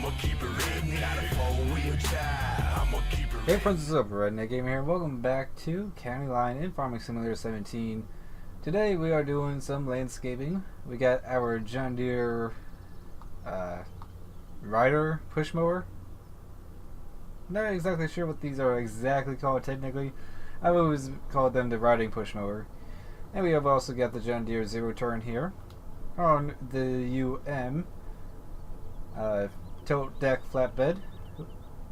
Hey friends, what's up? Redneck Game here. Welcome back to County Line in Farming Simulator 17. Today we are doing some landscaping. We got our John Deere rider push mower. Not exactly sure what these are exactly called technically. I've always called them the riding push mower. And we have also got the John Deere Zero Turn here on the UM tilt deck flatbed.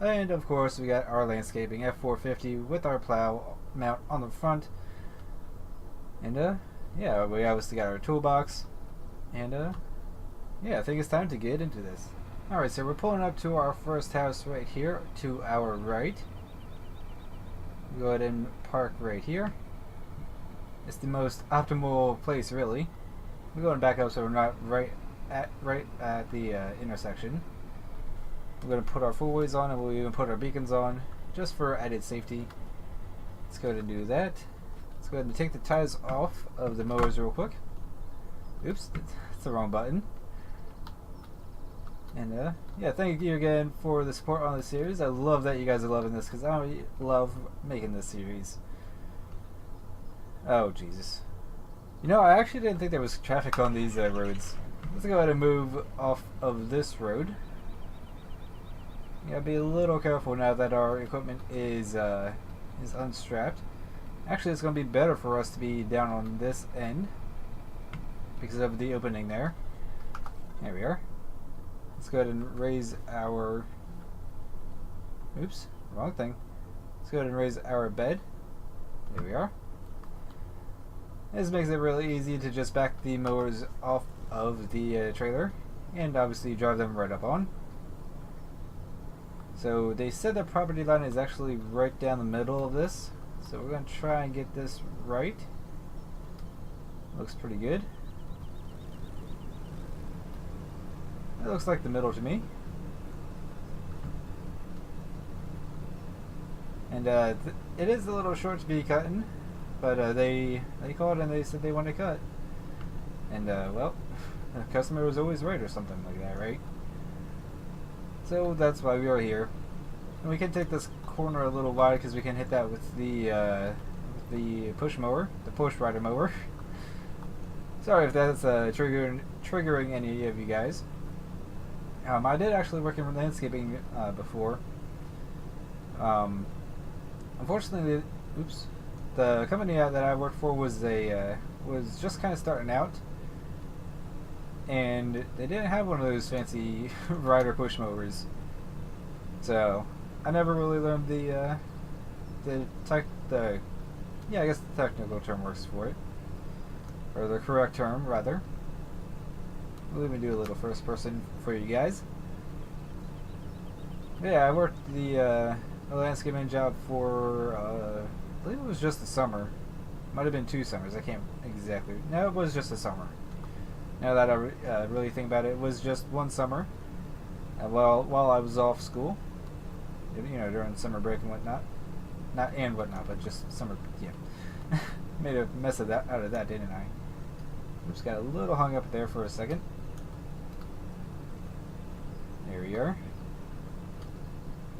And of course we got our landscaping F-450 with our plow mount on the front. And yeah, we obviously got our toolbox. And yeah, I think it's time to get into this. Alright, so we're pulling up to our first house right here to our right. Go ahead and park right here. It's the most optimal place really. We're going back up so we're not right at the intersection. We're going to put our four-ways on, and we'll even put our beacons on just for added safety. Let's go ahead and do that. Let's go ahead and take the ties off of the mowers real quick. Oops, that's the wrong button. And yeah, thank you again for the support on the series. I love that you guys are loving this because I love making this series. Oh Jesus. You know, I actually didn't think there was traffic on these roads. Let's go ahead and move off of this road. Yeah, be a little careful now that our equipment is unstrapped. Actually, it's going to be better for us to be down on this end because of the opening there. There we are. Let's go ahead and raise our... Oops, wrong thing. Let's go ahead and raise our bed. There we are. This makes it really easy to just back the mowers off of the trailer and obviously drive them right up on. So they said the property line is actually right down the middle of this. So we're going to try and get this right. Looks pretty good. It looks like the middle to me. And it is a little short to be cutting, but they called and they said they want to cut. And well, the customer was always right or something like that, right? So that's why we are here. And we can take this corner a little wide because we can hit that with the push mower, the push rider mower. Sorry if that's triggering any of you guys. I did actually work in landscaping before. Unfortunately, oops, the company that I worked for was just kind of starting out. And they didn't have one of those fancy rider push mowers, so I never really learned the yeah, I guess the technical term works for it, or the correct term rather. We'll even do a little first person for you guys. But yeah, I worked the landscaping job for I believe it was just the summer. Might have been 2 summers. I can't exactly. No, it was just a summer. Now that I really think about it, it was just 1 summer. While I was off school, you know, during summer break and whatnot, but just summer. Yeah, made a mess of that out of that, didn't I? Just got a little hung up there for a second. There we are.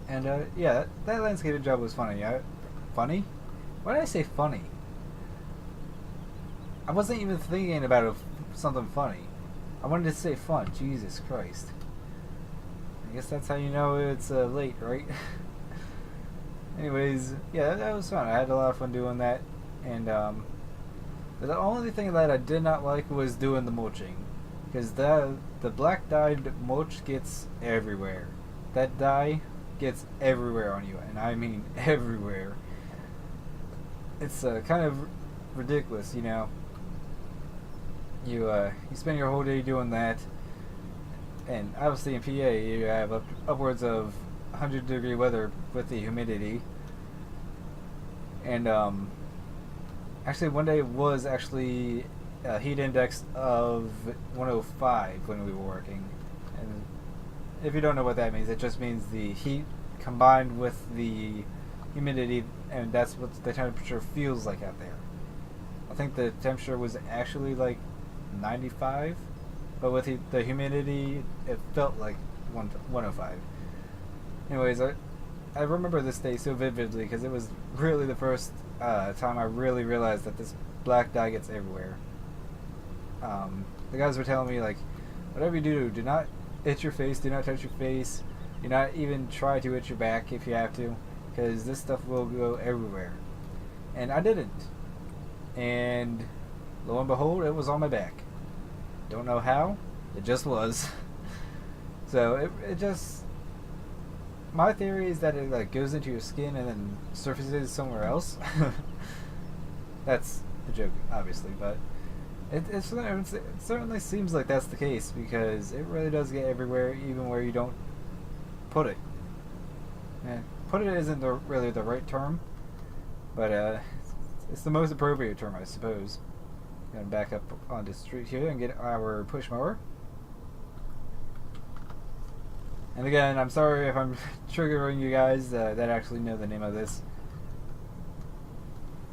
And yeah, that landscaping job was funny. Funny? Why did I say funny? I wasn't even thinking about something funny. I wanted to say fun. Jesus Christ. I guess that's how you know it's late, right? Anyways, yeah, that was fun. I had a lot of fun doing that. And the only thing that I did not like was doing the mulching. Because the black dyed mulch gets everywhere. That dye gets everywhere on you. And I mean everywhere. It's kind of ridiculous, you know. You spend your whole day doing that, and obviously in PA you have upwards of 100-degree weather with the humidity. And actually one day it was actually a heat index of 105 when we were working. And if you don't know what that means, it just means the heat combined with the humidity, and that's what the temperature feels like out there. I think the temperature was actually like 95, but with the humidity, it felt like 105. Anyways, I remember this day so vividly because it was really the first time I really realized that this black dye gets everywhere. The guys were telling me, like, whatever you do not itch your face, do not touch your face, do not even try to itch your back if you have to, because this stuff will go everywhere. And I didn't. And lo and behold, it was on my back. Don't know how, it just was. So it just, my theory is that it like goes into your skin and then surfaces somewhere else. That's a joke, obviously, but it certainly seems like that's the case, because it really does get everywhere, even where you don't put it. And put it isn't really the right term, but it's the most appropriate term, I suppose. Gonna back up on the street here and get our push mower. And again, I'm sorry if I'm triggering you guys that actually know the name of this.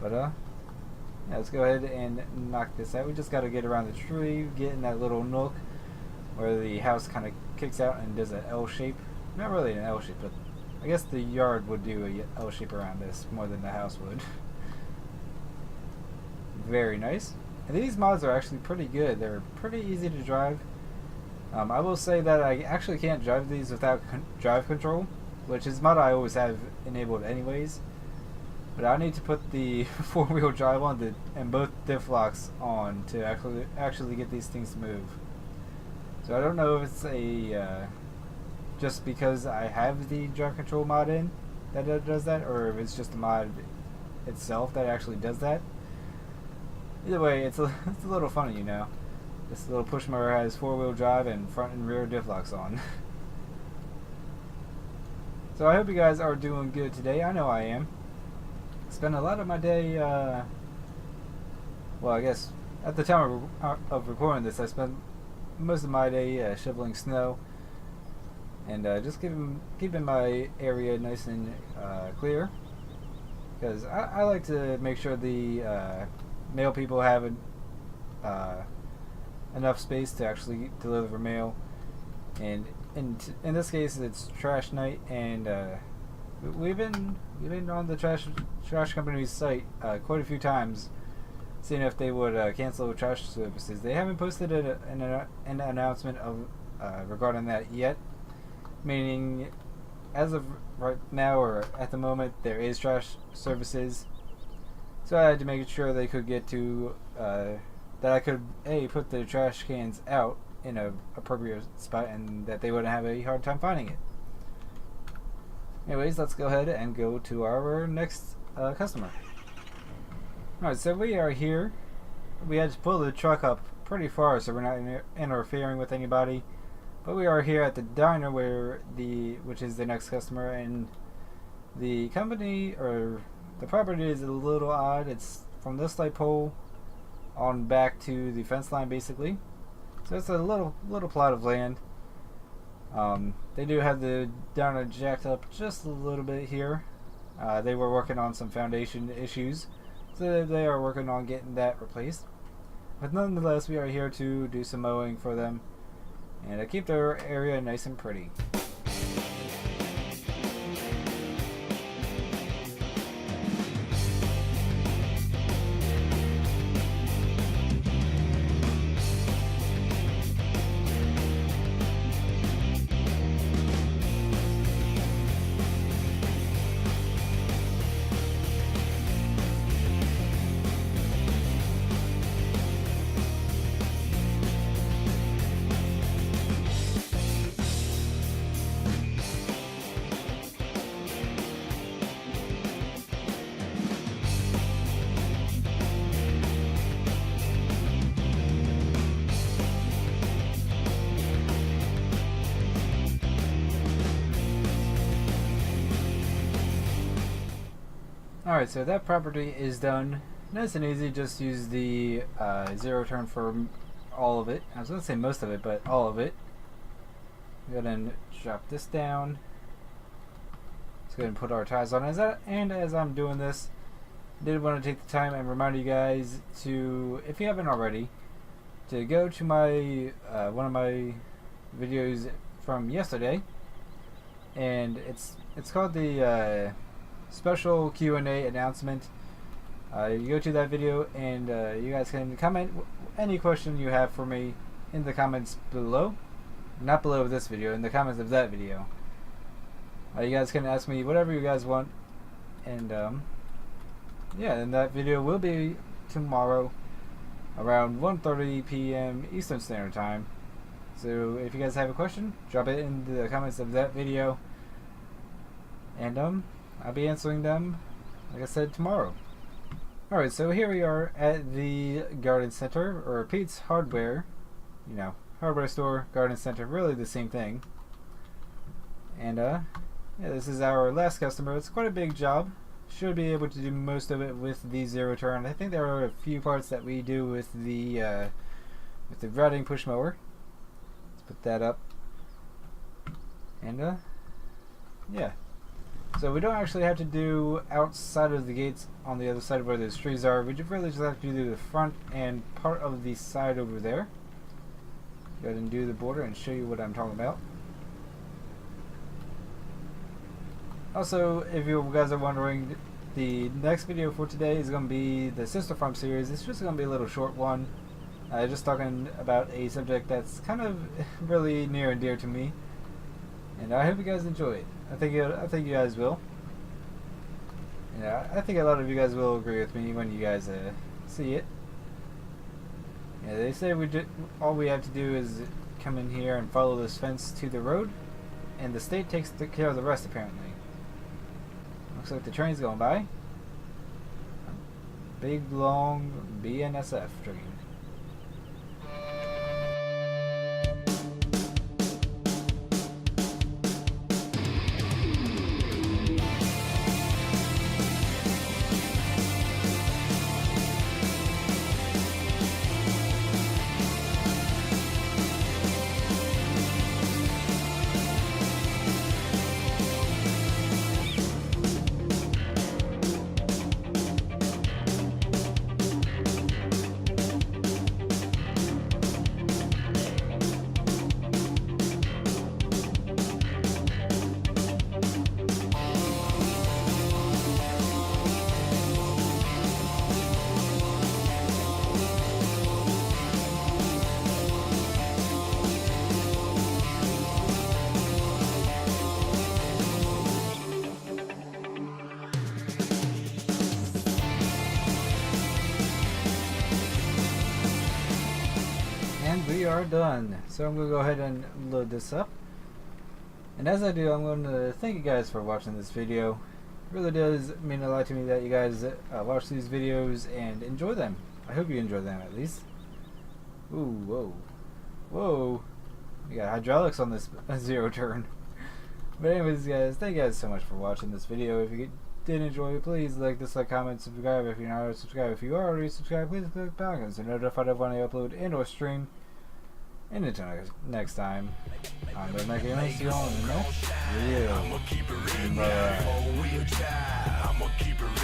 But yeah, let's go ahead and knock this out. We just got to get around the tree, get in that little nook where the house kind of kicks out and does an L shape. Not really an L shape, but I guess the yard would do a L shape around this more than the house would. Very nice. And these mods are actually pretty good. They're pretty easy to drive. I will say that I actually can't drive these without drive control, which is a mod I always have enabled anyways. But I need to put the four-wheel drive on and both diff locks on to actually get these things to move. So I don't know if it's a just because I have the drive control mod in that it does that, or if it's just the mod itself that actually does that. Either way, it's a little funny, you know. This little push mower has four-wheel drive and front and rear diff locks on. So I hope you guys are doing good today. I know I am. Spend a lot of my day, well, I guess at the time of recording this, I spent most of my day shoveling snow and just keeping my area nice and clear, because I like to make sure the mail people have enough space to actually deliver mail. And in this case, it's trash night, and we've been on the trash company's site quite a few times, seeing if they would cancel trash services. They haven't posted an announcement of regarding that yet, meaning as of right now or at the moment there is trash services. So I had to make sure they could get to that I could put the trash cans out in a appropriate spot, and that they wouldn't have a hard time finding it. Anyways, let's go ahead and go to our next customer. Alright, so we are here. We had to pull the truck up pretty far so we're not interfering with anybody. But we are here at the diner which is the next customer, and the company or the property is a little odd. It's from this light pole on back to the fence line, basically. So it's a little plot of land. They do have the diner jacked up just a little bit here. They were working on some foundation issues, so they are working on getting that replaced. But nonetheless, we are here to do some mowing for them and keep their area nice and pretty. Alright, so that property is done. Nice and easy, just use the zero turn for all of it. I was going to say most of it, but all of it. Go ahead and drop this down. Let's go ahead and put our ties on. And as I'm doing this, I did want to take the time and remind you guys to, if you haven't already, to go to my one of my videos from yesterday, and it's called the special Q&A announcement. You go to that video, and you guys can comment any question you have for me in the comments below. Not below this video, in the comments of that video. You guys can ask me whatever you guys want, and yeah, and that video will be tomorrow around 1:30 p.m. Eastern Standard Time. So if you guys have a question, drop it in the comments of that video, and I'll be answering them, like I said, tomorrow. Alright, so here we are at the garden center, or Pete's Hardware, you know, hardware store, garden center, really the same thing. And yeah, this is our last customer. It's quite a big job. Should be able to do most of it with the zero turn. I think there are a few parts that we do with the routing push mower. Let's put that up. And yeah. So we don't actually have to do outside of the gates on the other side where those trees are. We really just have to do the front and part of the side over there. Go ahead and do the border and show you what I'm talking about. Also, if you guys are wondering, the next video for today is going to be the Sister Farm series. It's just going to be a little short one. Just talking about a subject that's kind of really near and dear to me. And I hope you guys enjoy it. I think you guys will. Yeah, I think a lot of you guys will agree with me when you guys see it. Yeah, they say all we have to do is come in here and follow this fence to the road, and the state takes care of the rest, apparently. Looks like the train's going by. A big, long BNSF train. And we are done. So I'm going to go ahead and load this up. And as I do, I'm going to thank you guys for watching this video. It really does mean a lot to me that you guys watch these videos and enjoy them. I hope you enjoy them at least. Ooh, whoa. Whoa. We got hydraulics on this zero turn. But anyways, guys, thank you guys so much for watching this video. If you did enjoy it, please like, dislike, comment, subscribe if you're not already subscribed. If you are already subscribed, please click the bell icon so you're notified of when I upload and or stream. And until next time, I'm going to make it see you all in the next video. Bye.